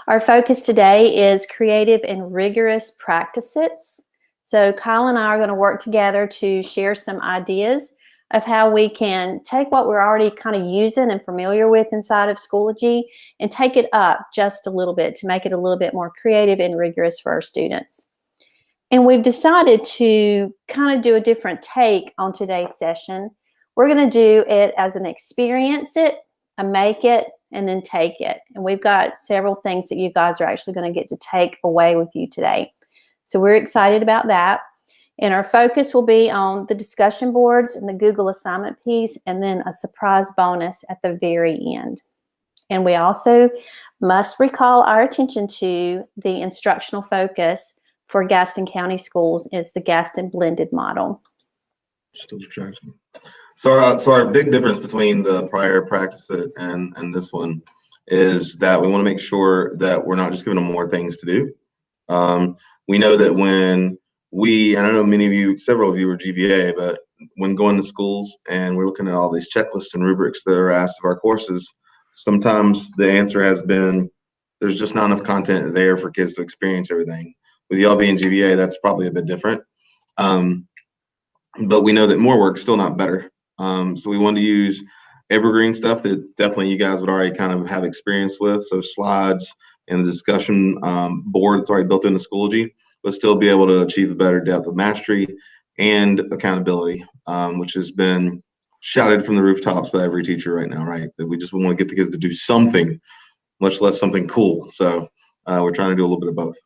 Our focus today is creative and rigorous practices. So Kyle and I are going to work together to share some ideas of how we can take what we're already kind of using and familiar with inside of Schoology and take it up just a little bit to make it a little bit more creative and rigorous for our students. And we've decided to kind of do a different take on today's session. We're going to do it as an experience it, a make it, and then take it. And we've got several things that you guys are actually going to get to take away with you today. So we're excited about that. And our focus will be on the discussion boards and the Google assignment piece, and then a surprise bonus at the very end. And we also must recall our attention to the instructional focus for Gaston County Schools is the Gaston blended model. Still distraction. So our big difference between the prior practice and this one is that we want to make sure that we're not just giving them more things to do. We know that when and I know many of you, several of you are GVA, but when going to schools and we're looking at all these checklists and rubrics that are asked of our courses, sometimes the answer has been, there's just not enough content there for kids to experience everything. With y'all being GVA, that's probably a bit different. But we know that more work's still not better. So we wanted to use evergreen stuff that definitely you guys would already kind of have experience with. So slides and the discussion board that's already built into Schoology, but still be able to achieve a better depth of mastery and accountability, which has been shouted from the rooftops by every teacher right now, right? That we just want to get the kids to do something, much less something cool. So we're trying to do a little bit of both.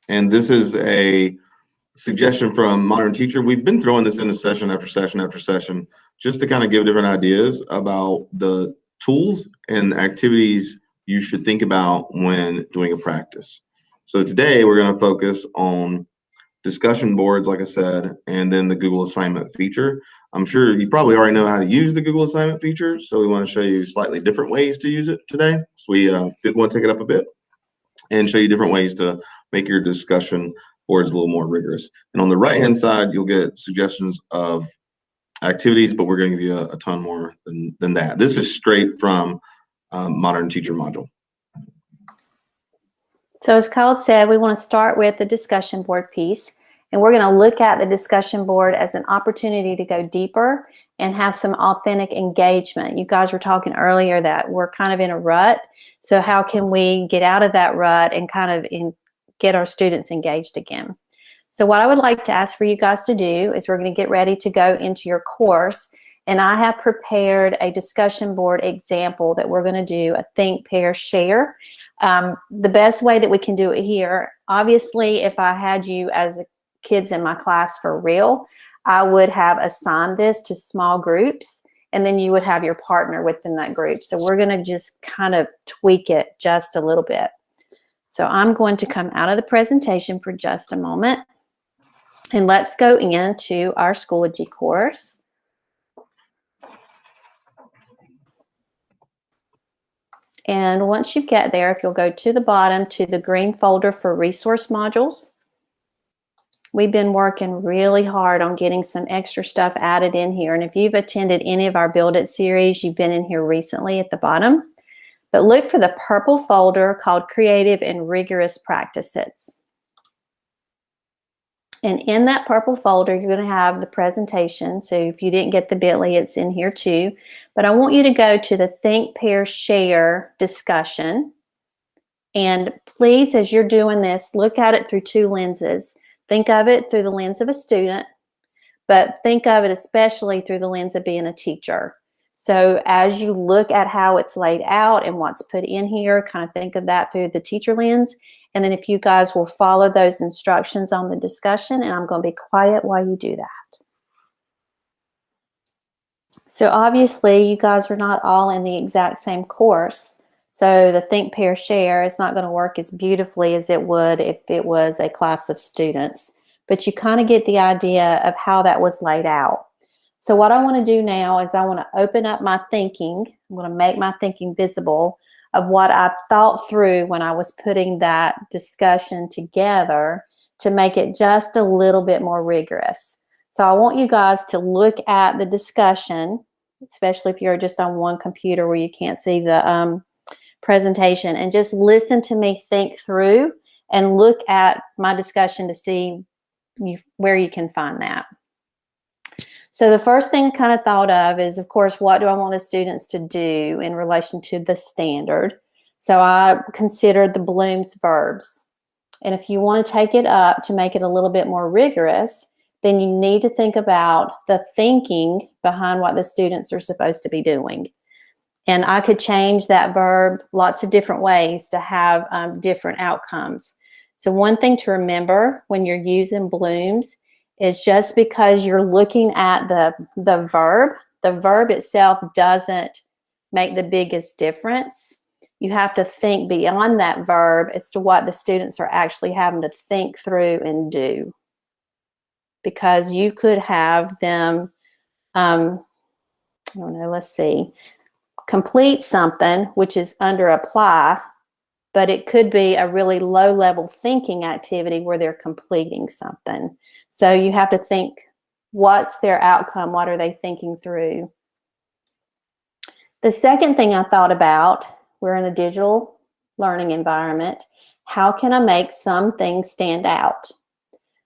And this is a suggestion from Modern Teacher. We've been throwing this into session after session after session, just to kind of give different ideas about the tools and activities you should think about when doing a practice. So today we're going to focus on discussion boards, like I said, and then the Google assignment feature. I'm sure you probably already know how to use the Google assignment feature, so we want to show you slightly different ways to use it today. So we did want to take it up a bit and show you different ways to make your discussion boards a little more rigorous. And on the right-hand side, you'll get suggestions of activities, but we're going to give you a ton more than that. This is straight from Modern Teacher module. So as Kyle said, we want to start with the discussion board piece, and we're going to look at the discussion board as an opportunity to go deeper and have some authentic engagement. You guys were talking earlier that we're kind of in a rut. So how can we get out of that rut and kind of get our students engaged again? So what I would like to ask for you guys to do is we're going to get ready to go into your course, and I have prepared a discussion board example that we're going to do a think, pair, share. The best way that we can do it here, obviously, if I had you as kids in my class for real, I would have assigned this to small groups, and then you would have your partner within that group. So we're going to just kind of tweak it just a little bit. So I'm going to come out of the presentation for just a moment, and let's go into our Schoology course. And once you get there, if you'll go to the bottom to the green folder for resource modules, we've been working really hard on getting some extra stuff added in here. And if you've attended any of our Build It series, you've been in here recently at the bottom. But look for the purple folder called Creative and Rigorous Practices. And in that purple folder, you're going to have the presentation. So if you didn't get the bit.ly, it's in here too. But I want you to go to the Think, Pair, Share discussion. And please, as you're doing this, look at it through two lenses. Think of it through the lens of a student, but think of it especially through the lens of being a teacher. So as you look at how it's laid out and what's put in here, kind of think of that through the teacher lens. And then if you guys will follow those instructions on the discussion, and I'm going to be quiet while you do that. So obviously you guys are not all in the exact same course. So the Think, Pair, Share is not going to work as beautifully as it would if it was a class of students. But you kind of get the idea of how that was laid out. So what I want to do now is I want to open up my thinking. I'm going to make my thinking visible of what I thought through when I was putting that discussion together to make it just a little bit more rigorous. So I want you guys to look at the discussion especially if you're just on one computer where you can't see the presentation, and just listen to me think through and look at my discussion to see where you can find that. So the first thing I kind of thought of is, of course, what do I want the students to do in relation to the standard? So I considered the Bloom's verbs. And if you want to take it up to make it a little bit more rigorous, then you need to think about the thinking behind what the students are supposed to be doing. And I could change that verb lots of different ways to have different outcomes. So one thing to remember when you're using Bloom's is just because you're looking at the verb itself doesn't make the biggest difference. You have to think beyond that verb as to what the students are actually having to think through and do. Because you could have them, I don't know, let's see, complete something which is under apply, but it could be a really low-level thinking activity where they're completing something. So you have to think, what's their outcome? What are they thinking through? The second thing I thought about, we're in a digital learning environment. How can I make some things stand out?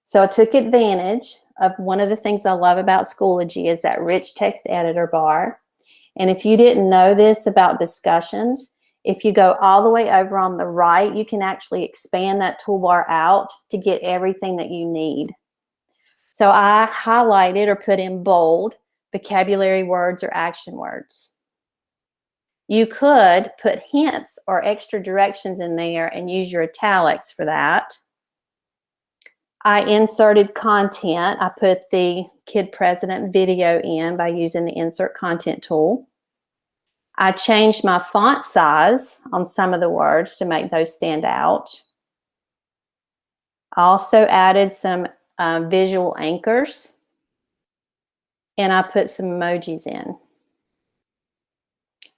So I took advantage of one of the things I love about Schoology is that rich text editor bar. And if you didn't know this about discussions, if you go all the way over on the right, you can actually expand that toolbar out to get everything that you need. So I highlighted or put in bold vocabulary words or action words. You could put hints or extra directions in there and use your italics for that. I inserted content. I put the Kid President video in by using the Insert Content tool. I changed my font size on some of the words to make those stand out. I also added some visual anchors, and I put some emojis in.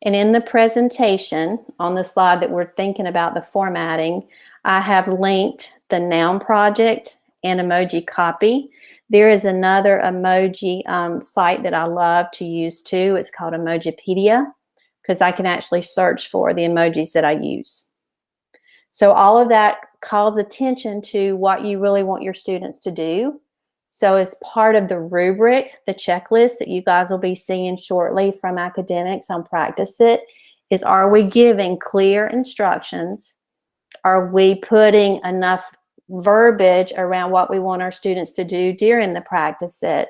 And in the presentation, on the slide that we're thinking about the formatting, I have linked the Noun Project and Emoji Copy. There is another emoji site that I love to use too. It's called Emojipedia, because I can actually search for the emojis that I use. So all of that calls attention to what you really want your students to do. So as part of the rubric, the checklist that you guys will be seeing shortly from academics on Practice It, is are we giving clear instructions? Are we putting enough verbiage around what we want our students to do during the Practice It?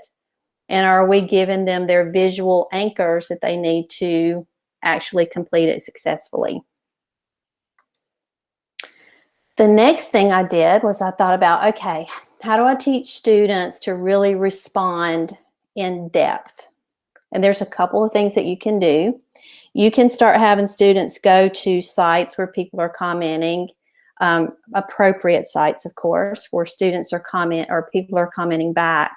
And are we giving them their visual anchors that they need to actually complete it successfully? The next thing I did was I thought about, okay, how do I teach students to really respond in depth? And there's a couple of things that you can do. You can start having students go to sites where people are commenting, appropriate sites, of course, where students are people are commenting back,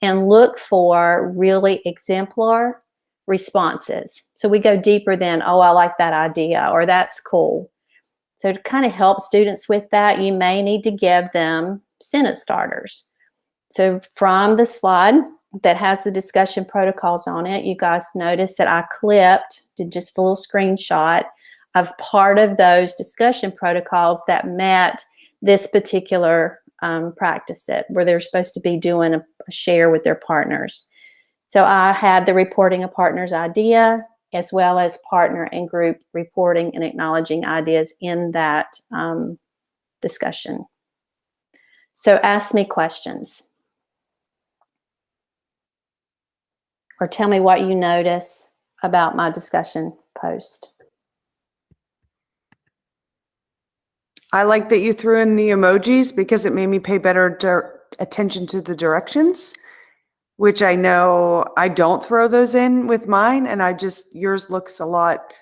and look for really exemplar responses. So we go deeper than, oh, I like that idea, or that's cool. So to kind of help students with that, you may need to give them sentence starters. So from the slide that has the discussion protocols on it, you guys notice that I did just a little screenshot of part of those discussion protocols that met this particular Practice It, where they're supposed to be doing a share with their partners. So I had the reporting a partner's idea, as well as partner and group reporting and acknowledging ideas in that discussion. So ask me questions. Or tell me what you notice about my discussion post. I like that you threw in the emojis because it made me pay better attention to the directions, which I know I don't throw those in with mine, and yours looks a lot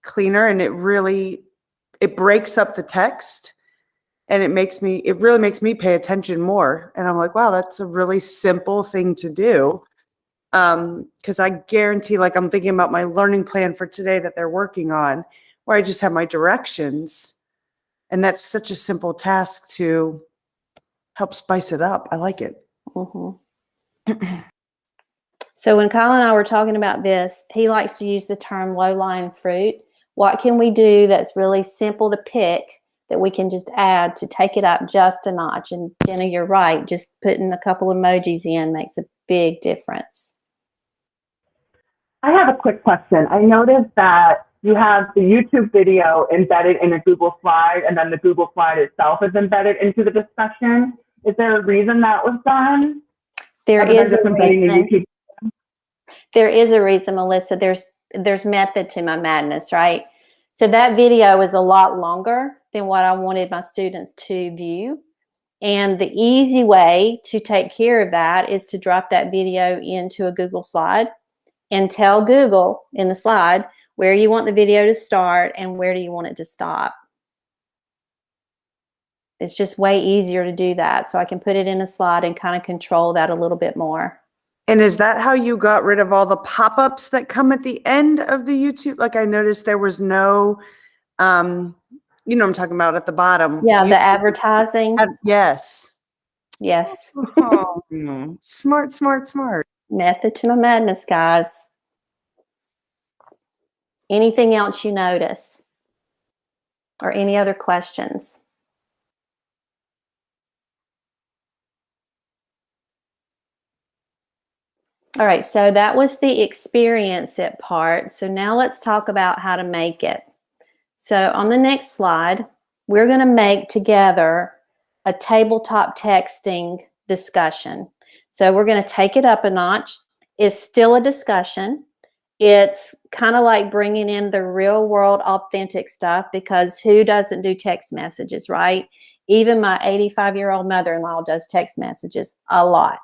cleaner, and it breaks up the text, and it really makes me pay attention more. And I'm like, wow, that's a really simple thing to do. Because I guarantee, like, I'm thinking about my learning plan for today that they're working on, where I just have my directions. And that's such a simple task to help spice it up. I like it. Mm-hmm. So when Kyle and I were talking about this, he likes to use the term low-lying fruit. What can we do that's really simple to pick that we can just add to take it up just a notch? And Jenna, you're right. Just putting a couple emojis in makes a big difference. I have a quick question. I noticed that you have the YouTube video embedded in a Google slide, and then the Google slide itself is embedded into the discussion. Is there a reason that was done? There is a reason. YouTube? There is a reason, Melissa. There's method to my madness, right? So that video is a lot longer than what I wanted my students to view. And the easy way to take care of that is to drop that video into a Google slide and tell Google in the slide where you want the video to start and where do you want it to stop. It's just way easier to do that. So I can put it in a slide and kind of control that a little bit more. And is that how you got rid of all the pop-ups that come at the end of the YouTube? Like I noticed there was no, you know what I'm talking about at the bottom. Yeah, the advertising. Yes. Yes. Oh, smart, smart, smart. Method to my madness, guys. Anything else you notice? Or any other questions? All right, so that was the experience it part. So now let's talk about how to make it. So on the next slide, we're going to make together a tabletop texting discussion. So we're going to take it up a notch. It's still a discussion. It's kind of like bringing in the real world authentic stuff, because who doesn't do text messages, right? Even my 85-year-old mother-in-law does text messages a lot.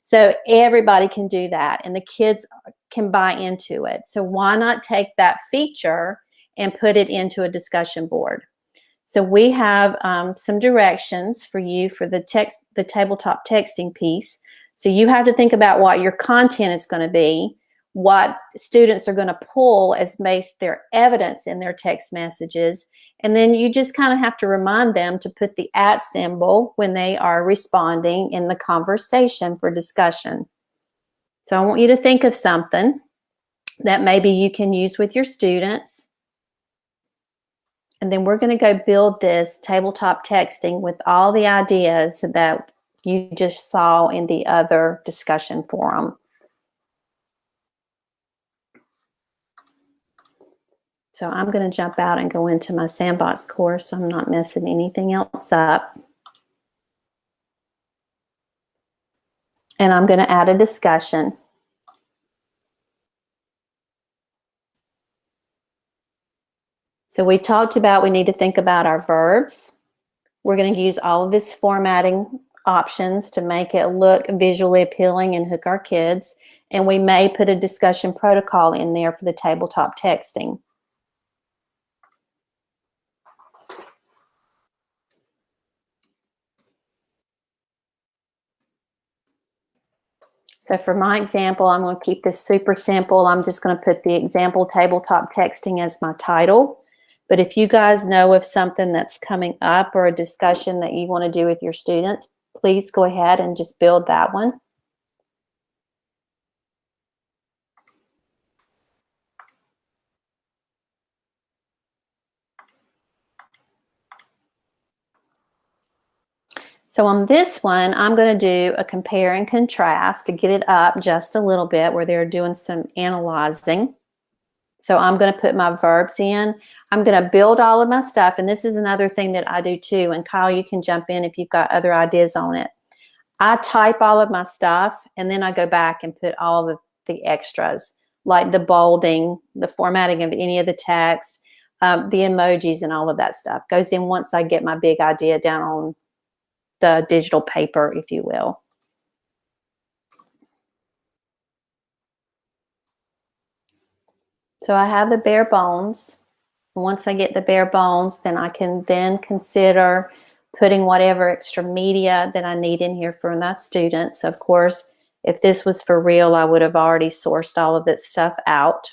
So everybody can do that, and the kids can buy into it. So why not take that feature and put it into a discussion board? So we have some directions for you for the tabletop texting piece. So you have to think about what your content is going to be, what students are going to pull as base their evidence in their text messages. And then you just kind of have to remind them to put the @ symbol when they are responding in the conversation for discussion. So I want you to think of something that maybe you can use with your students. And then we're going to go build this tabletop texting with all the ideas that you just saw in the other discussion forum. So I'm going to jump out and go into my sandbox course so I'm not messing anything else up. And I'm going to add a discussion. So we talked about we need to think about our verbs. We're going to use all of this formatting options to make it look visually appealing and hook our kids. And we may put a discussion protocol in there for the tabletop texting. So for my example, I'm going to keep this super simple. I'm just going to put the example tabletop texting as my title. But if you guys know of something that's coming up or a discussion that you want to do with your students, please go ahead and just build that one. So on this one, I'm going to do a compare and contrast to get it up just a little bit where they're doing some analyzing. So I'm going to put my verbs in. I'm going to build all of my stuff. And this is another thing that I do too. And Kyle, you can jump in if you've got other ideas on it. I type all of my stuff and then I go back and put all of the extras, like the bolding, the formatting of any of the text, the emojis and all of that stuff goes in once I get my big idea down on the digital paper, if you will. So I have the bare bones. Once I get the bare bones, then I can then consider putting whatever extra media that I need in here for my students. Of course, if this was for real, I would have already sourced all of this stuff out.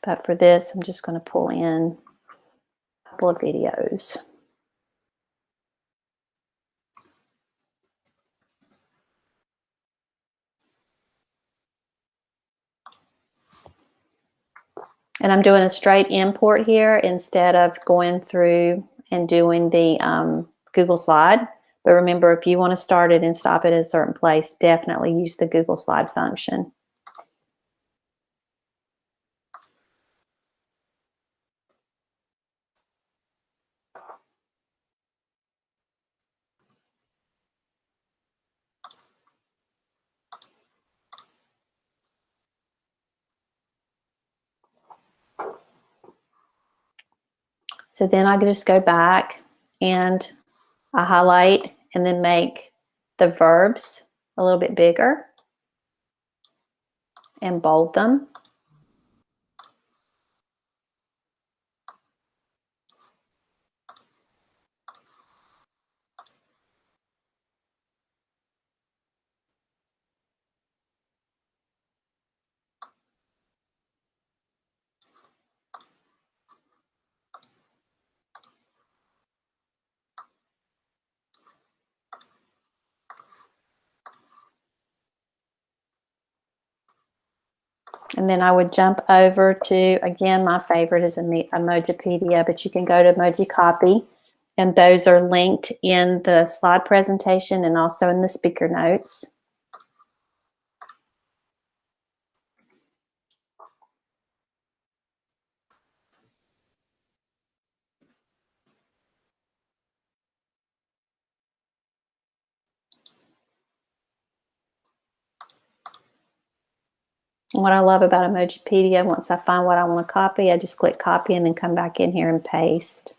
But for this, I'm just going to pull in a couple of videos. And I'm doing a straight import here instead of going through and doing the Google slide. But remember, if you want to start it and stop it at a certain place, definitely use the Google slide function. So then I just go back and I highlight and then make the verbs a little bit bigger and bold them. And then I would jump over to, again, my favorite is Emojipedia, but you can go to Emoji Copy, and those are linked in the slide presentation and also in the speaker notes. And what I love about Emojipedia, once I find what I want to copy, I just click copy and then come back in here and paste.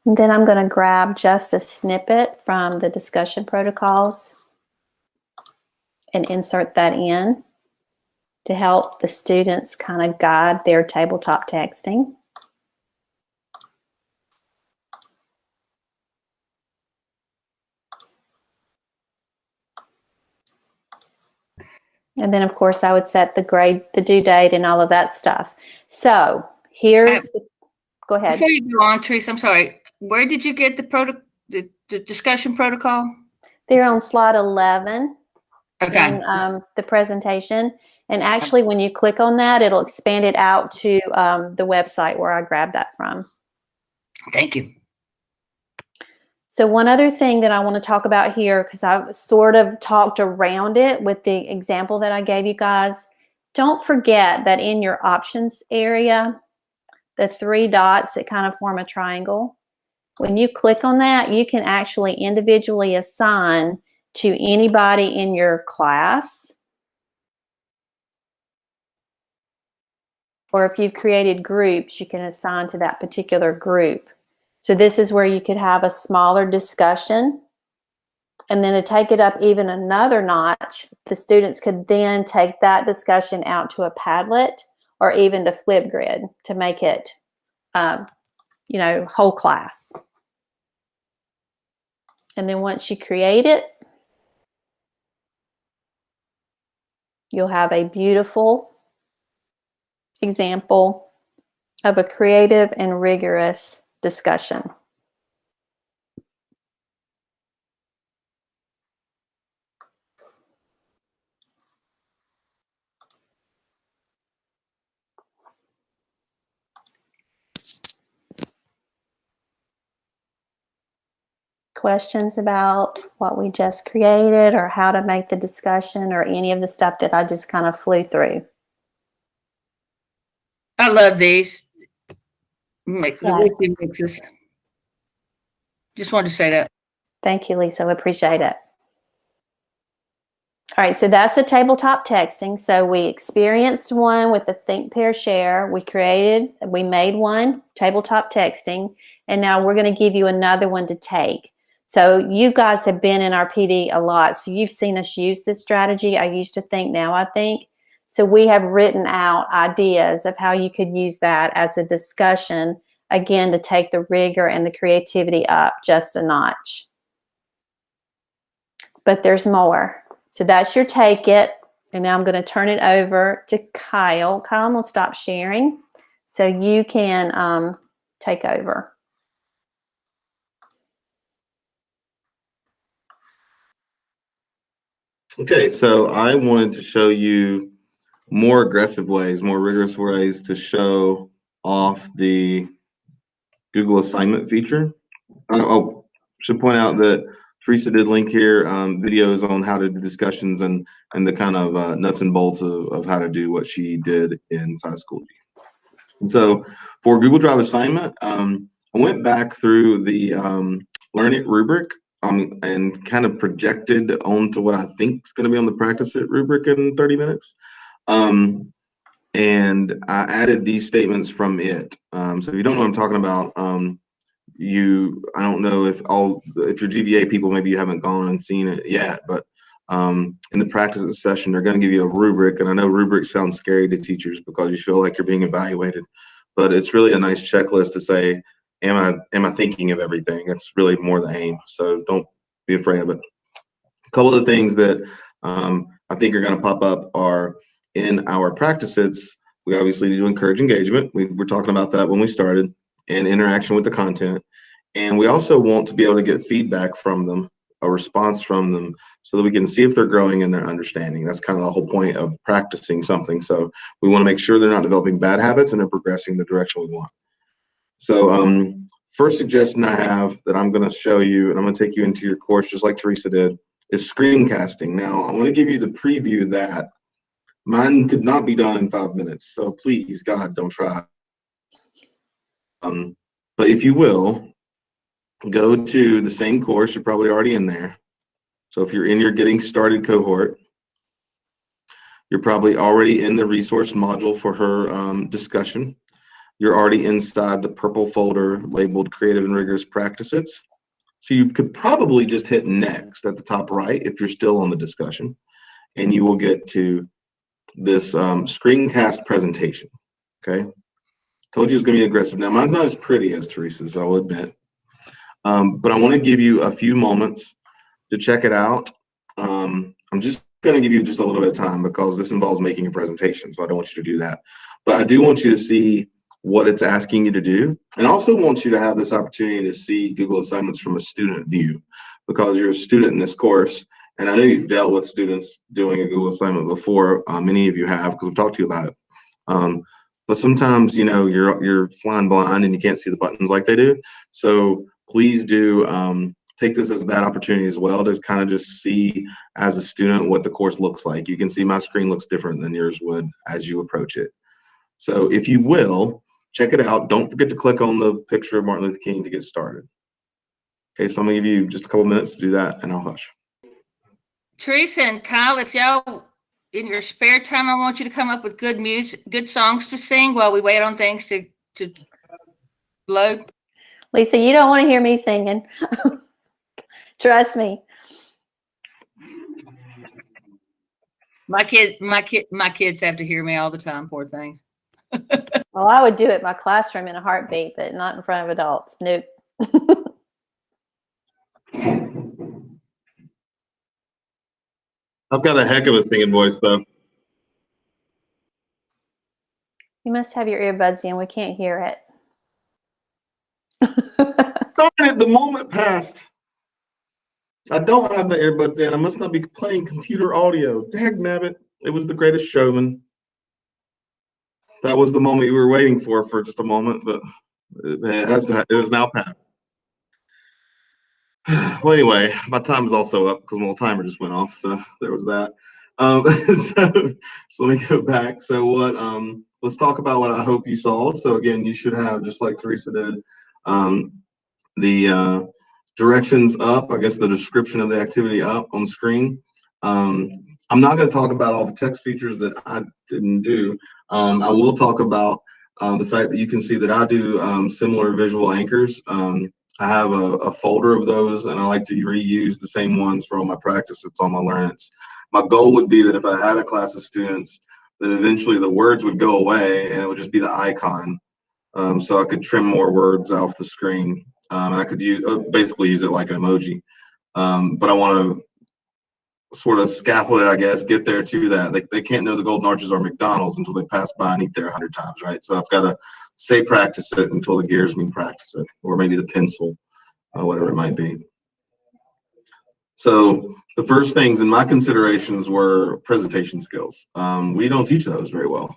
And then I'm going to grab just a snippet from the discussion protocols and insert that in to help the students kind of guide their tabletop texting. And then, of course, I would set the grade, the due date, and all of that stuff. So here's the, go ahead. Before you go on, Teresa, I'm sorry. Where did you get the discussion protocol? They're on slide 11 Okay. in the presentation. And actually, when you click on that, it'll expand it out to the website where I grabbed that from. Thank you. So one other thing that I want to talk about here, because I've sort of talked around it with the example that I gave you guys, don't forget that in your options area, the 3 dots that kind of form a triangle, when you click on that, you can actually individually assign to anybody in your class. Or if you've created groups, you can assign to that particular group. So this is where you could have a smaller discussion. And then to take it up even another notch, the students could then take that discussion out to a Padlet or even to Flipgrid to make it, you know, whole class. And then once you create it, you'll have a beautiful example of a creative and rigorous discussion. Questions about what we just created or how to make the discussion or any of the stuff that I just kind of flew through? I love these. Make the Yeah. weekly mixes. Just wanted to say that. Thank you, Lisa. We appreciate it. All right, so that's the tabletop texting. So we experienced one with the Think, Pair, Share. We made one, tabletop texting, and now we're going to give you another one to take. So you guys have been in our PD a lot, so you've seen us use this strategy. I used to think, now I think. So we have written out ideas of how you could use that as a discussion, again, to take the rigor and the creativity up just a notch. but there's more. So that's your take it. And now I'm going to turn it over to Kyle. Kyle, I'm going to stop sharing so you can take over. Okay, so I wanted to show you more aggressive ways, more rigorous ways to show off the Google assignment feature. Oh, should point out that Teresa did link here videos on how to do discussions and the kind of nuts and bolts of how to do what she did inside Schoology. And so for Google Drive assignment, I went back through the Learn It rubric and kind of projected onto what I think is going to be on the Practice It rubric in 30 minutes. And I added these statements from it. So if you don't know what I'm talking about, I don't know if your GVA people, maybe you haven't gone and seen it yet, but in the practice session, they're going to give you a rubric. And I know rubrics sound scary to teachers because you feel like you're being evaluated, but it's really a nice checklist to say, am I thinking of everything? That's really more the aim. So don't be afraid of it. A couple of the things that I think are going to pop up are in our practices. We obviously need to encourage engagement. We were talking about that when we started, and interaction with the content. And we also want to be able to get feedback from them, a response from them, so that we can see if they're growing in their understanding. That's kind of the whole point of practicing something. So we want to make sure they're not developing bad habits and they're progressing the direction we want. So first suggestion I have that I'm going to show you, and I'm going to take you into your course just like Teresa did, is screencasting. Now, I want to give you the preview that mine could not be done in 5 minutes. So please, God, don't try. But if you will, go to the same course. You're probably already in there. So if you're in your Getting Started cohort, you're probably already in the resource module for her discussion. You're already inside the purple folder labeled Creative and Rigorous Practices. So you could probably just hit Next at the top right if you're still on the discussion, and you will get to this screencast presentation. Okay. Told you it's going to be aggressive. Now, mine's not as pretty as Teresa's, I'll admit. But I want to give you a few moments to check it out. I'm just going to give you just a little bit of time because this involves making a presentation, so I don't want you to do that. But I do want you to see what it's asking you to do, and I also want you to have this opportunity to see Google Assignments from a student view, because you're a student in this course, and I know you've dealt with students doing a Google assignment before. Many of you have, because I've talked to you about it. But sometimes, you know, you're flying blind and you can't see the buttons like they do. So please do take this as that opportunity as well to kind of just see as a student what the course looks like. You can see my screen looks different than yours would as you approach it. So if you will, check it out. Don't forget to click on the picture of Martin Luther King to get started. Okay, so I'm gonna give you just a couple minutes to do that and I'll hush. Teresa and Kyle, if y'all in your spare time, I want you to come up with good music, good songs to sing while we wait on things to load. Lisa, you don't want to hear me singing. Trust me. My kids have to hear me all the time, poor things. Well, I would do it in my classroom in a heartbeat, but not in front of adults. Nope. I've got a heck of a singing voice though. You must have your earbuds in. We can't hear it. Darn it, the moment passed. I don't have my earbuds in. I must not be playing computer audio. Dagnabbit. It was The Greatest Showman. That was the moment we were waiting for just a moment, but it has now passed. Well, anyway, my time is also up because my little timer just went off, so there was that. So let me go back. So let's talk about what I hope you saw. So again, you should have, just like Teresa did, the directions up, I guess the description of the activity up on screen. I'm not going to talk about all the text features that I didn't do. I will talk about the fact that you can see that I do similar visual anchors. I have a folder of those, and I like to reuse the same ones for all my practice. It's on my learnings. My goal would be that if I had a class of students, that eventually the words would go away and it would just be the icon. So I could trim more words off the screen. And I could basically use it like an emoji. But I want to sort of scaffolded, I guess, get there to that. They can't know the Golden Arches are McDonald's until they pass by and eat there 100 times, right? So I've got to say practice it until the gears mean practice it, or maybe the pencil, whatever it might be. So the first things in my considerations were presentation skills. We don't teach those very well.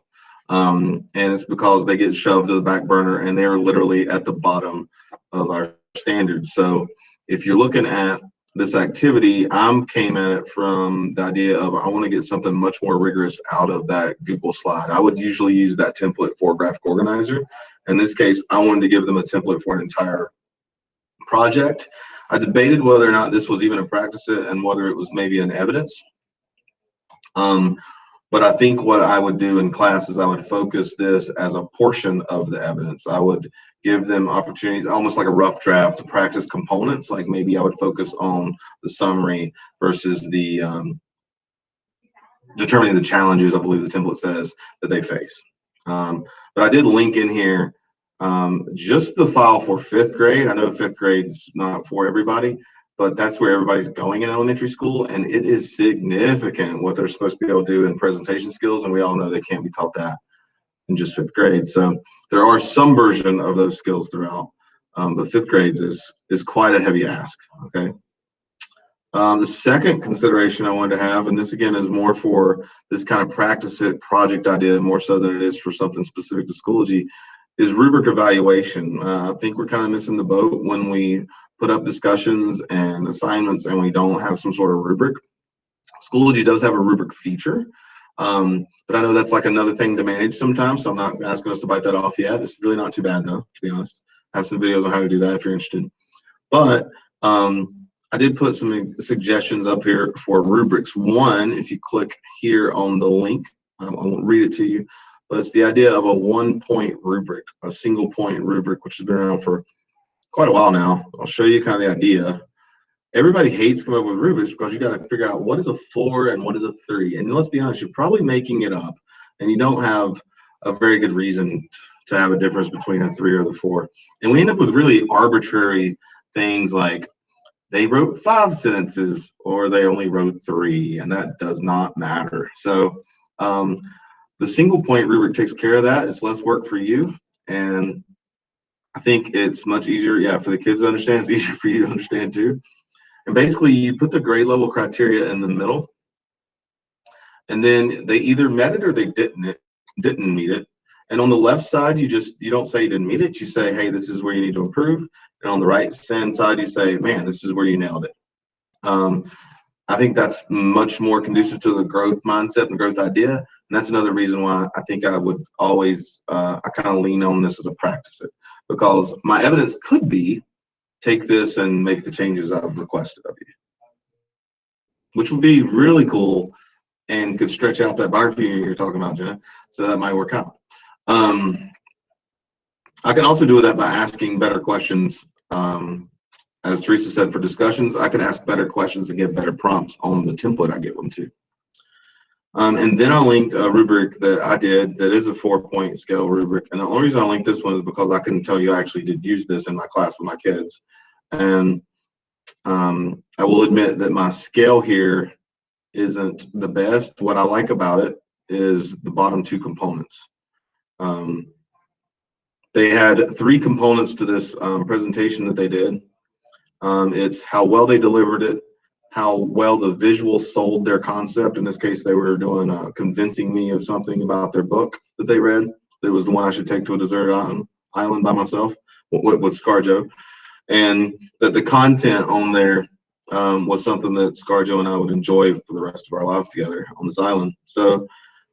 And it's because they get shoved to the back burner and they're literally at the bottom of our standards. So if you're looking at this activity, I came at it from the idea of I want to get something much more rigorous out of that Google slide. I would usually use that template for a graphic organizer. In this case, I wanted to give them a template for an entire project. I debated whether or not this was even a practice set and whether it was maybe an evidence. But I think what I would do in class is I would focus this as a portion of the evidence. I would give them opportunities, almost like a rough draft, to practice components. Like maybe I would focus on the summary versus the determining the challenges, I believe the template says, that they face. But I did link in here just the file for 5th grade. I know 5th grade's not for everybody, but that's where everybody's going in elementary school, and it is significant what they're supposed to be able to do in presentation skills, and we all know they can't be taught that in just 5th grade. So there are some version of those skills throughout, but 5th grades is quite a heavy ask, okay? The second consideration I wanted to have, and this again is more for this kind of practice it project idea more so than it is for something specific to Schoology, is rubric evaluation. I think we're kind of missing the boat when we put up discussions and assignments and we don't have some sort of rubric. Schoology does have a rubric feature, but I know that's like another thing to manage sometimes, so I'm not asking us to bite that off yet. It's really not too bad though, to be honest. I have some videos on how to do that if you're interested. But I did put some suggestions up here for rubrics. One, if you click here on the link, I won't read it to you, but it's the idea of a 1-point rubric, a single point rubric, which has been around for quite a while now. I'll show you kind of the idea. Everybody hates coming up with rubrics because you got to figure out what is a 4 and what is a 3. And let's be honest, you're probably making it up and you don't have a very good reason to have a difference between a 3 or the 4. And we end up with really arbitrary things like they wrote 5 sentences or they only wrote 3, and that does not matter. So the single point rubric takes care of that. It's less work for you, and I think it's much easier, yeah, for the kids to understand. It's easier for you to understand too. And basically, you put the grade level criteria in the middle, and then they either met it or they didn't meet it. And on the left side, you don't say you didn't meet it. You say, hey, this is where you need to improve. And on the right hand side, you say, man, this is where you nailed it. I think that's much more conducive to the growth mindset and growth idea. And that's another reason why I think I would always, I kind of lean on this as a practice, because my evidence could be take this and make the changes I've requested of you, which would be really cool and could stretch out that biography you're talking about, Jenna. So that might work out. I can also do that by asking better questions. As Teresa said, for discussions, I can ask better questions and get better prompts on the template I give them to. And then I linked a rubric that I did that is a 4-point scale rubric. And the only reason I linked this one is because I can tell you I actually did use this in my class with my kids. And I will admit that my scale here isn't the best. What I like about it is the bottom 2 components. They had 3 components to this presentation that they did. It's how well they delivered it, how well the visuals sold their concept. In this case, they were doing convincing me of something about their book that they read. It was the one I should take to a desert island by myself with ScarJo. And that the content on there was something that ScarJo and I would enjoy for the rest of our lives together on this island. So,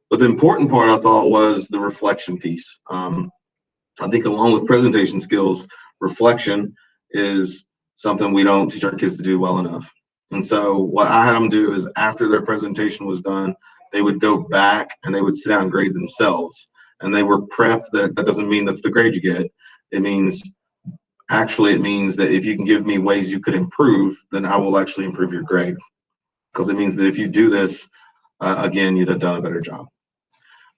but the important part I thought was the reflection piece. I think along with presentation skills, reflection is something we don't teach our kids to do well enough. And so what I had them do is after their presentation was done, they would go back and they would sit down and grade themselves. And they were prepped that doesn't mean that's the grade you get. It means that if you can give me ways you could improve, then I will actually improve your grade. Because it means that if you do this, again, you'd have done a better job.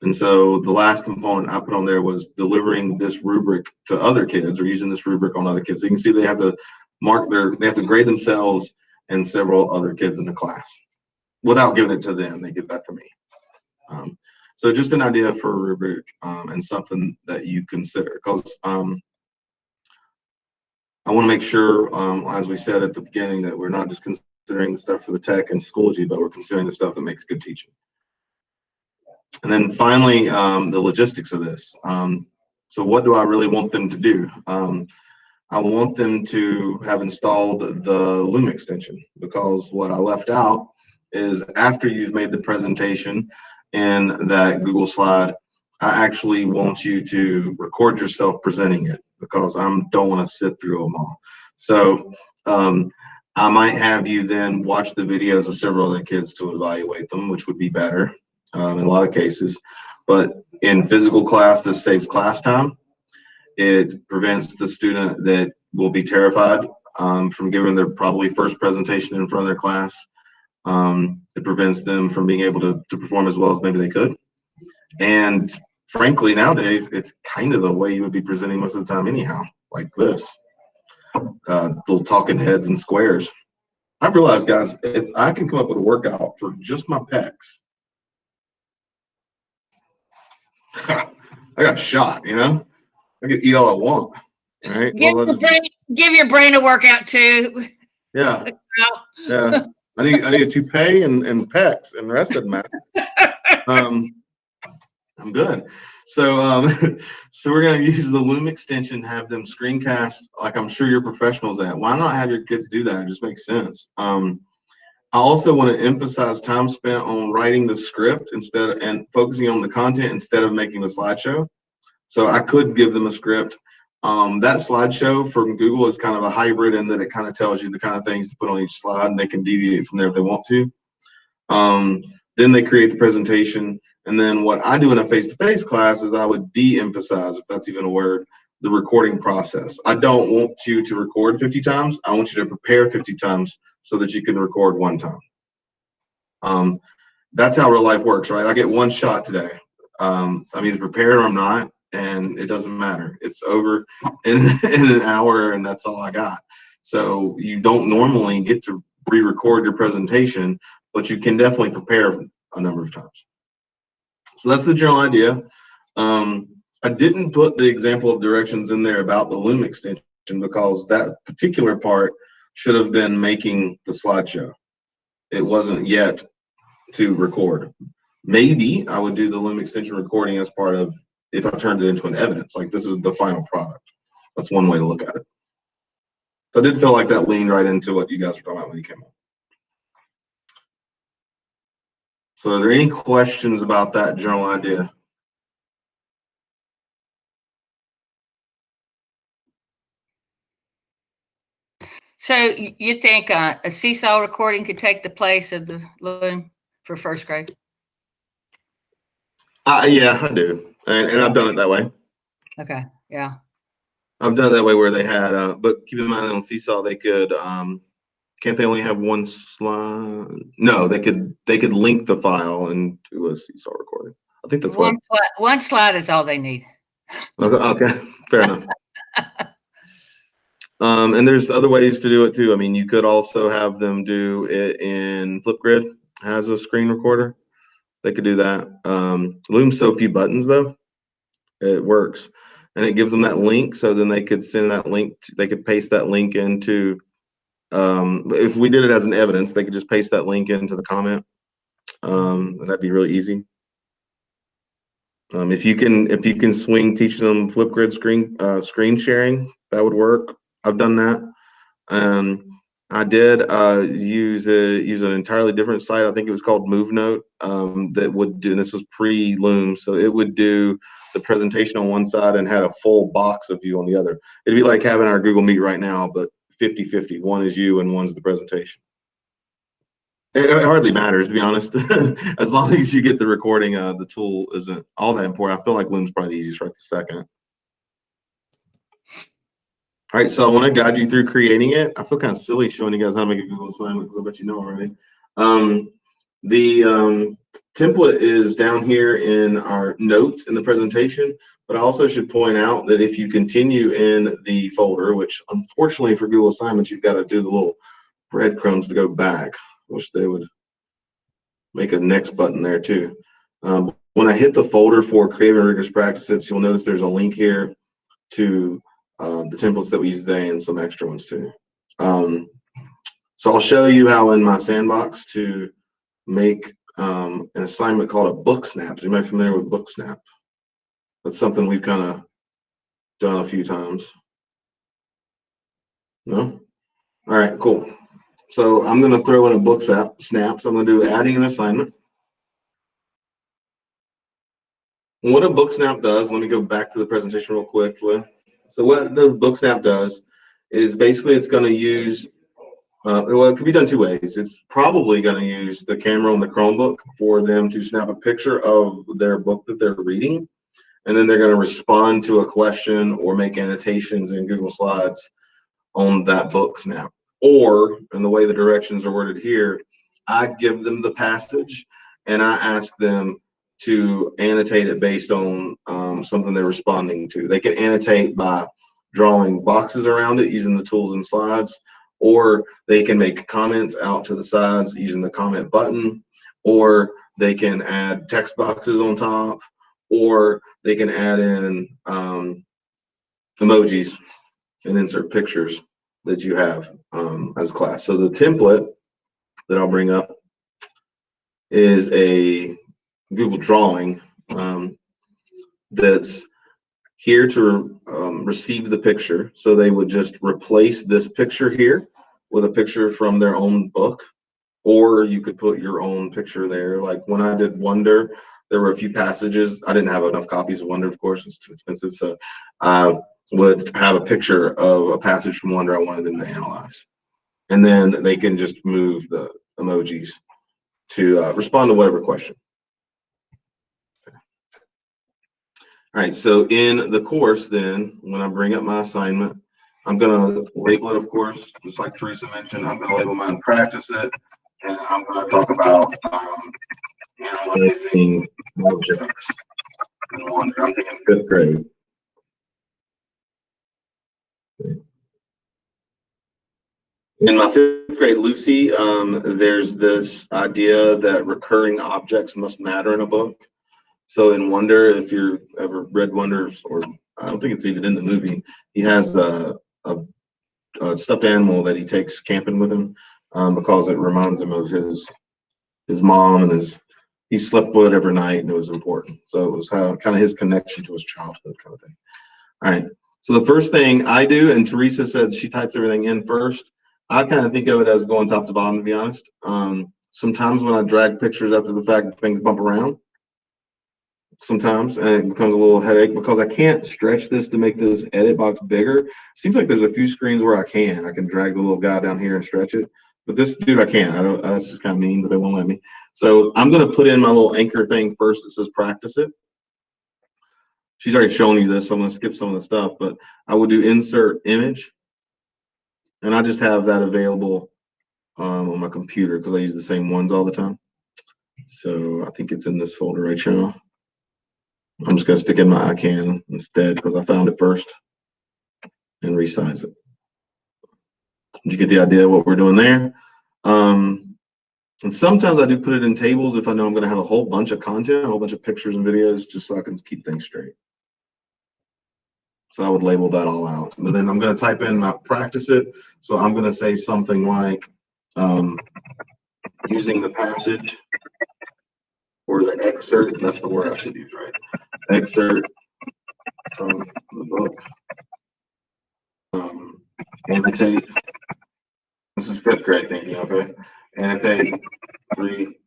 And so the last component I put on there was delivering this rubric to other kids or using this rubric on other kids. So you can see they have to grade themselves and several other kids in the class. without giving it to them, they give that to me. So just an idea for a rubric and something that you consider, because I want to make sure, as we said at the beginning, that we're not just considering the stuff for the tech and Schoology, but we're considering the stuff that makes good teaching. And then finally, the logistics of this. So what do I really want them to do? I want them to have installed the Loom extension, because what I left out is after you've made the presentation in that Google slide, I actually want you to record yourself presenting it, because I don't want to sit through them all. So I might have you then watch the videos of several other kids to evaluate them, which would be better in a lot of cases. But in physical class, this saves class time. It prevents the student that will be terrified from giving their probably first presentation in front of their class. It prevents them from being able to perform as well as maybe they could. And frankly, nowadays, it's kind of the way you would be presenting most of the time anyhow, like this. Little talking heads and squares. I've realized, guys, if I can come up with a workout for just my pecs, I got shot, you know? I can eat all I want, right? Give your brain a workout too. Yeah, yeah. I need a toupee and pecs, and the rest doesn't matter. I'm good. So so we're gonna use the Loom extension, have them screencast like I'm sure you're professionals at. Why not have your kids do that? It just makes sense. I also want to emphasize time spent on writing the script and focusing on the content instead of making the slideshow. So I could give them a script. That slideshow from Google is kind of a hybrid in that it kind of tells you the kind of things to put on each slide, and they can deviate from there if they want to. Then they create the presentation. And then what I do in a face-to-face class is I would de-emphasize, if that's even a word, the recording process. I don't want you to record 50 times. I want you to prepare 50 times so that you can record one time. That's how real life works, right? I get one shot today. So I'm either prepared or I'm not, and it doesn't matter. It's over in an hour, and that's all I got. So you don't normally get to re-record your presentation, but you can definitely prepare a number of times. So that's the general idea. I didn't put the example of directions in there about the Loom extension because that particular part should have been making the slideshow. It wasn't yet to record. Maybe I would do the Loom extension recording as part of, if I turned it into an evidence, like this is the final product. That's one way to look at it. So I did feel like that leaned right into what you guys were talking about when you came up. So are there any questions about that general idea? So you think a seesaw recording could take the place of the Loom for first grade? Yeah, I do. And I've done it that way. Okay, yeah. I've done it that way where they had, but keep in mind on Seesaw, they could, can't they only have one slide? No, they could link the file and do a Seesaw recording. I think that's one slide is all they need. Okay, fair enough. And there's other ways to do it too. I mean, you could also have them do it in Flipgrid, has a screen recorder. They could do that. Loom's so few buttons though, it works. And it gives them that link, so then they could send that link, they could paste that link into, if we did it as an evidence, they could just paste that link into the comment. And that'd be really easy. If you can swing teaching them Flipgrid screen sharing, that would work. I've done that. I did use an entirely different site. I think it was called MoveNote, that would do, and this was pre-Loom, so it would do the presentation on one side and had a full box of you on the other. It'd be like having our Google Meet right now, but 50-50. One is you and one's the presentation. It hardly matters, to be honest. As long as you get the recording, the tool isn't all that important. I feel like Loom's probably the easiest right this second. All right, so I want to guide you through creating it. I feel kind of silly showing you guys how to make a Google assignment because I bet you know already. The template is down here in our notes in the presentation, but I also should point out that if you continue in the folder, which unfortunately for Google assignments, you've got to do the little breadcrumbs to go back. Wish they would make a next button there too. When I hit the folder for Creative and Rigorous Practices, you'll notice there's a link here to the templates that we use today and some extra ones too. So I'll show you how in my sandbox to make an assignment called a book snap. Is anybody familiar with book snap? That's something we've kind of done a few times. No? All right, cool. So I'm going to throw in a book snap. So I'm going to do adding an assignment. What a book snap does, let me go back to the presentation real quickly. So what the book snap does is basically it's going to use, well, it could be done two ways. It's probably going to use the camera on the Chromebook for them to snap a picture of their book that they're reading, and then they're going to respond to a question or make annotations in Google Slides on that book snap. Or, in the way the directions are worded here, I give them the passage and I ask them to annotate it based on something they're responding to. They can annotate by drawing boxes around it using the tools and slides, or they can make comments out to the sides using the comment button, or they can add text boxes on top, or they can add in emojis and insert pictures that you have as a class. So the template that I'll bring up is a Google drawing that's here to receive the picture. So they would just replace this picture here with a picture from their own book, or you could put your own picture there. Like when I did Wonder, there were a few passages. I didn't have enough copies of Wonder, of course, it's too expensive. So I would have a picture of a passage from Wonder I wanted them to analyze. And then they can just move the emojis to respond to whatever question. All right, so in the course then, when I bring up my assignment, I'm gonna label it, of course, just like Teresa mentioned, I'm gonna label mine practice it, and I'm gonna talk about analyzing objects in Wonder. I'm thinking 5th grade. In my 5th grade Lucy, there's this idea that recurring objects must matter in a book. So in Wonder, if you've ever read Wonder, or I don't think it's even in the movie, he has a stuffed animal that he takes camping with him because it reminds him of his mom, and he slept with it every night, and it was important. So it was kind of his connection to his childhood kind of thing. All right. So the first thing I do, and Teresa said she types everything in first, I kind of think of it as going top to bottom, to be honest. Sometimes when I drag pictures after the fact, things bump around. Sometimes, and it becomes a little headache because I can't stretch this to make this edit box bigger. Seems like there's a few screens where I can drag the little guy down here and stretch it, but this dude I can't. That's just kind of mean, but they won't let me. So I'm going to put in my little anchor thing first that says practice it. She's already shown you this, so I'm going to skip some of the stuff, but I would do insert image, and I just have that available on my computer because I use the same ones all the time. So I think it's in this folder right now. I'm just going to stick in my ICANN instead because I found it first and resize it. Did you get the idea of what we're doing there? And sometimes I do put it in tables if I know I'm going to have a whole bunch of content, a whole bunch of pictures and videos, just so I can keep things straight. So I would label that all out. But then I'm going to type in my practice it. So I'm going to say something like using the passage or the excerpt. That's the word I should use, right? Excerpt from the book. Annotate. This is 5th grade thinking, okay? Annotate three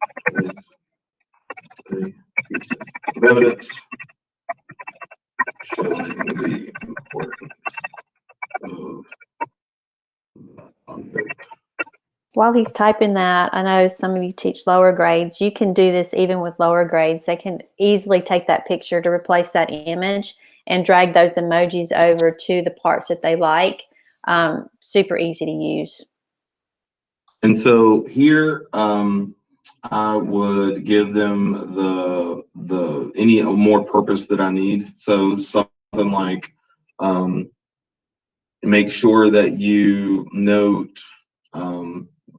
pieces of evidence showing the importance of object. While he's typing that, I know some of you teach lower grades. You can do this even with lower grades. They can easily take that picture to replace that image and drag those emojis over to the parts that they like. Super easy to use. And so here, I would give them the any more purpose that I need. So something like make sure that you note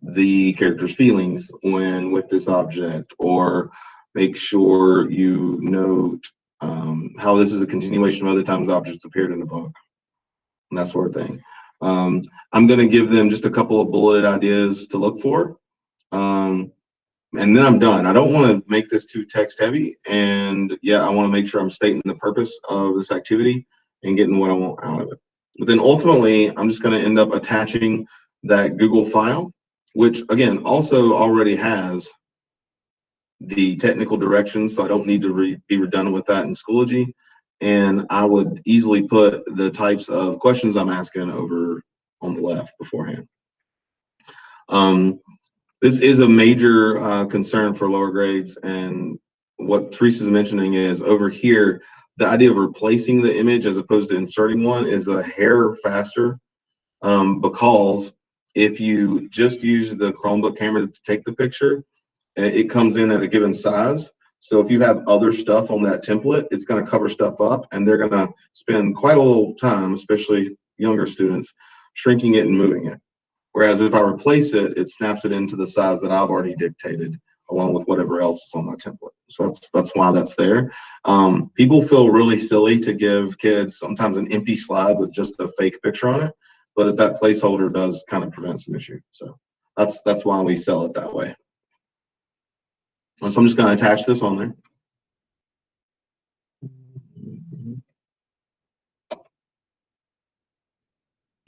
the character's feelings when with this object, or make sure you note how this is a continuation of other times objects appeared in the book, and that sort of thing. I'm going to give them just a couple of bulleted ideas to look for, and then I'm done. I don't want to make this too text heavy, and yeah, I want to make sure I'm stating the purpose of this activity and getting what I want out of it. But then ultimately, I'm just going to end up attaching that Google file, which again also already has the technical directions, so I don't need to be redundant with that in Schoology. And I would easily put the types of questions I'm asking over on the left beforehand. This is a major concern for lower grades, and what Teresa's mentioning is over here, the idea of replacing the image as opposed to inserting one is a hair faster, because if you just use the Chromebook camera to take the picture, it comes in at a given size. So if you have other stuff on that template, it's going to cover stuff up, and they're going to spend quite a little time, especially younger students, shrinking it and moving it. Whereas if I replace it, it snaps it into the size that I've already dictated, along with whatever else is on my template. So that's why that's there. People feel really silly to give kids sometimes an empty slide with just a fake picture on it, but if that placeholder does kind of prevent some issue. So that's why we sell it that way. So I'm just going to attach this on there.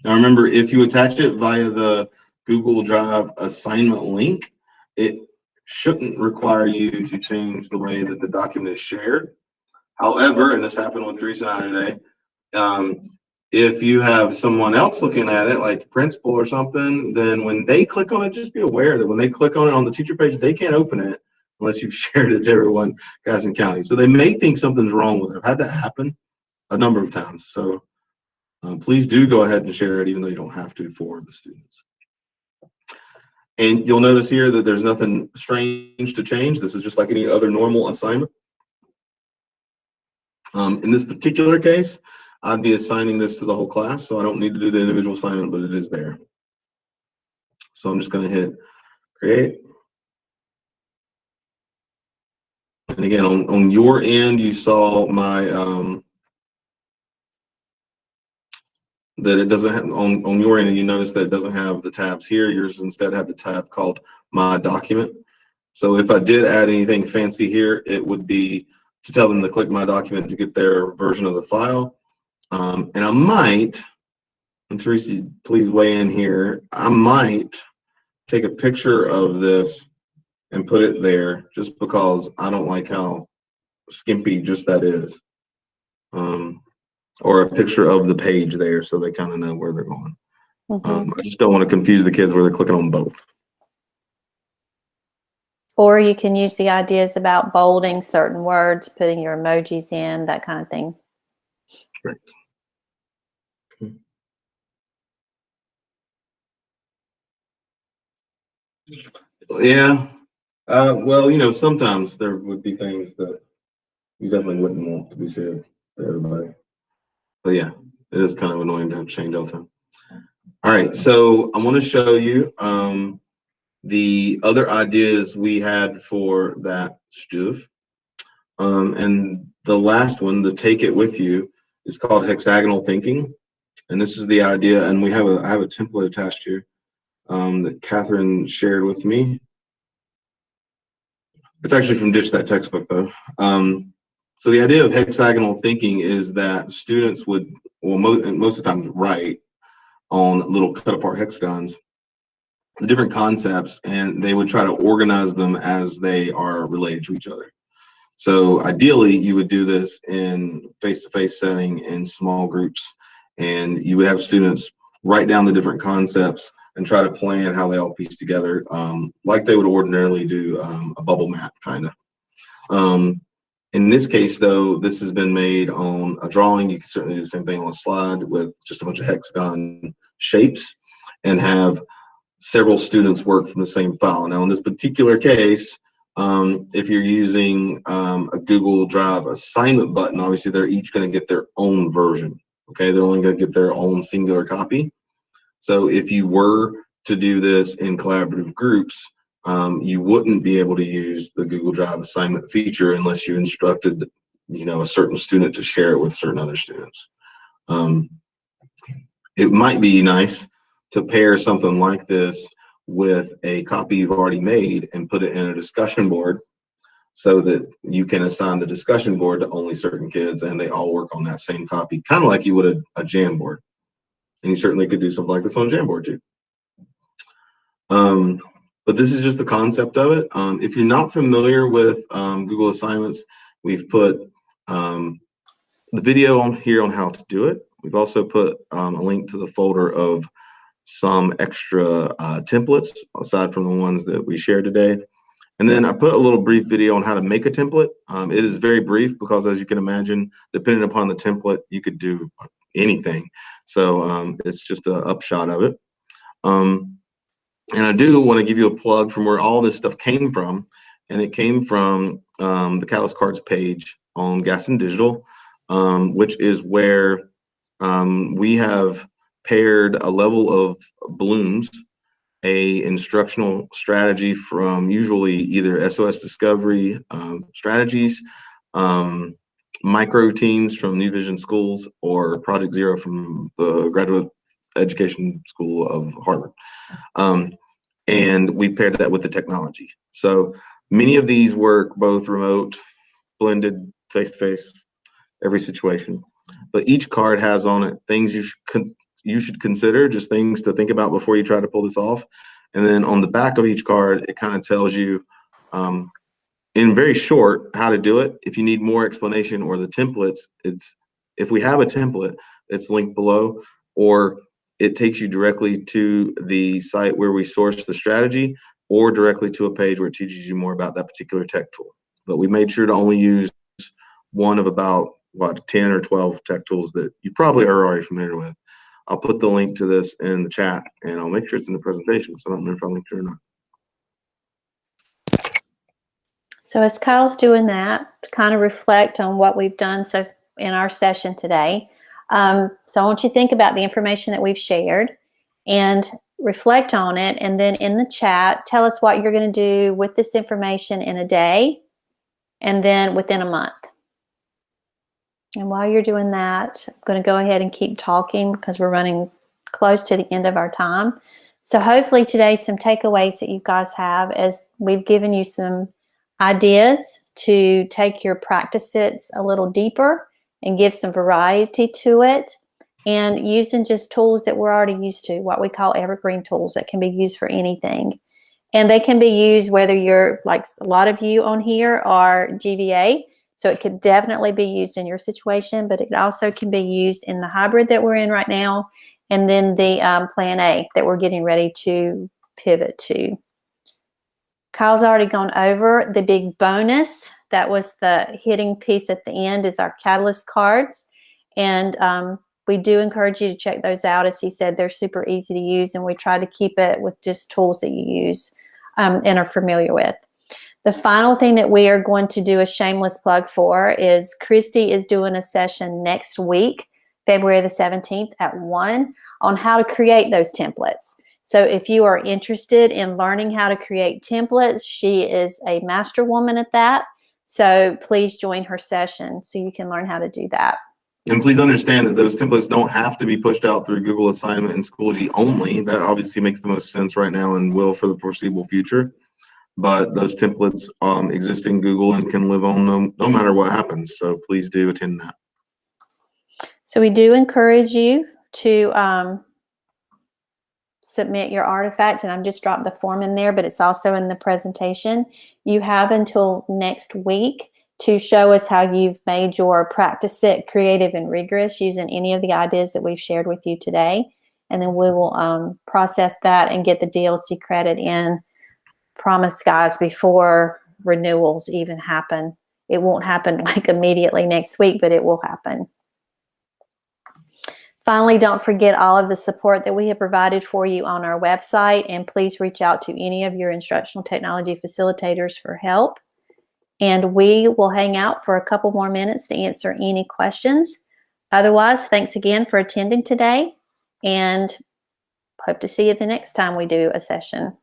Now remember, if you attach it via the Google Drive assignment link, it shouldn't require you to change the way that the document is shared. However, and this happened with Teresa and I today, if you have someone else looking at it, like a principal or something, then when they click on it, just be aware that when they click on it on the teacher page, they can't open it unless you've shared it to everyone, guys and county. So they may think something's wrong with it. I've had that happen a number of times. So please do go ahead and share it, even though you don't have to for the students. And you'll notice here that there's nothing strange to change. This is just like any other normal assignment. In this particular case, I'd be assigning this to the whole class, so I don't need to do the individual assignment, but it is there. So I'm just going to hit create. And again, on your end, you saw my that it doesn't have on your end, and you notice that it doesn't have the tabs here. Yours instead have the tab called My Document. So if I did add anything fancy here, it would be to tell them to click My Document to get their version of the file. And I might, and Teresa, please weigh in here, I might take a picture of this and put it there just because I don't like how skimpy just that is. Or a picture of the page there so they kind of know where they're going. I just don't want to confuse the kids where they're clicking on both. Or you can use the ideas about bolding certain words, putting your emojis in, that kind of thing. Right. Okay. Yeah. Well, you know, sometimes there would be things that you definitely wouldn't want to be shared to everybody. But yeah, it is kind of annoying to have to change all the time. All right, so I want to show you the other ideas we had for that stuff. And the last one, the take it with you, is called Hexagonal Thinking. And this is the idea, and I have a template attached here that Catherine shared with me. It's actually from Ditch That Textbook, though. So the idea of hexagonal thinking is that students would, well, most of the time, write on little cut-apart hexagons the different concepts, and they would try to organize them as they are related to each other. So ideally, you would do this in face-to-face setting in small groups, and you would have students write down the different concepts and try to plan how they all piece together, like they would ordinarily do a bubble map, kind of. In this case, though, this has been made on a drawing. You can certainly do the same thing on a slide with just a bunch of hexagon shapes and have several students work from the same file. Now, in this particular case, if you're using a Google Drive assignment button, obviously they're each going to get their own version. Okay, they're only going to get their own singular copy. So if you were to do this in collaborative groups, you wouldn't be able to use the Google Drive assignment feature unless you instructed, a certain student to share it with certain other students. It might be nice to pair something like this with a copy you've already made and put it in a discussion board so that you can assign the discussion board to only certain kids and they all work on that same copy, kind of like you would a Jamboard. And you certainly could do something like this on Jamboard too. But this is just the concept of it. If you're not familiar with Google Assignments, we've put the video on here on how to do it. We've also put a link to the folder of some extra templates aside from the ones that we shared today. And then I put a little brief video on how to make a template. It is very brief because, as you can imagine, depending upon the template, you could do anything. So it's just an upshot of it. And I do want to give you a plug from where all this stuff came from. And it came from the Catalyst Cards page on Gaston Digital, which is where we have paired a level of balloons, a instructional strategy from usually either SOS Discovery strategies, micro teams from New Vision Schools, or Project Zero from the Graduate Education School of Harvard. And we paired that with the technology. So many of these work both remote, blended, face-to-face, every situation. But each card has on it things you should consider, just things to think about before you try to pull this off. And then on the back of each card, it kind of tells you in very short how to do it. If you need more explanation or the templates, if we have a template, it's linked below, or it takes you directly to the site where we source the strategy, or directly to a page where it teaches you more about that particular tech tool. But we made sure to only use one of about 10 or 12 tech tools that you probably are already familiar with. I'll put the link to this in the chat, and I'll make sure it's in the presentation, so I don't know if I linked it or not. So as Kyle's doing that, to kind of reflect on what we've done so in our session today. So I want you to think about the information that we've shared and reflect on it, and then in the chat, tell us what you're going to do with this information in a day and then within a month. And while you're doing that, I'm going to go ahead and keep talking because we're running close to the end of our time. So hopefully today some takeaways that you guys have, as we've given you some ideas to take your practice sets a little deeper and give some variety to it, and using just tools that we're already used to, what we call evergreen tools that can be used for anything. And they can be used whether you're, like a lot of you on here, are GVA. So it could definitely be used in your situation, but it also can be used in the hybrid that we're in right now, and then the Plan A that we're getting ready to pivot to. Kyle's already gone over the big bonus. That was the hitting piece at the end, is our Catalyst cards. And we do encourage you to check those out. As he said, they're super easy to use, and we try to keep it with just tools that you use and are familiar with. The final thing that we are going to do a shameless plug for is Christy is doing a session next week, February the 17th at 1, on how to create those templates. So if you are interested in learning how to create templates, she is a master woman at that. So please join her session so you can learn how to do that. And please understand that those templates don't have to be pushed out through Google Assignment and Schoology only. That obviously makes the most sense right now and will for the foreseeable future. But those templates exist in Google and can live on no matter what happens. So please do attend that. So we do encourage you to submit your artifact, and I've just dropped the form in there, but it's also in the presentation. You have until next week to show us how you've made your practice set creative and rigorous using any of the ideas that we've shared with you today. And then we will process that and get the DLC credit in. Promise, guys, before renewals even happen. It won't happen like immediately next week, but it will happen. Finally, don't forget all of the support that we have provided for you on our website, and please reach out to any of your instructional technology facilitators for help. And we will hang out for a couple more minutes to answer any questions. Otherwise, thanks again for attending today, and hope to see you the next time we do a session.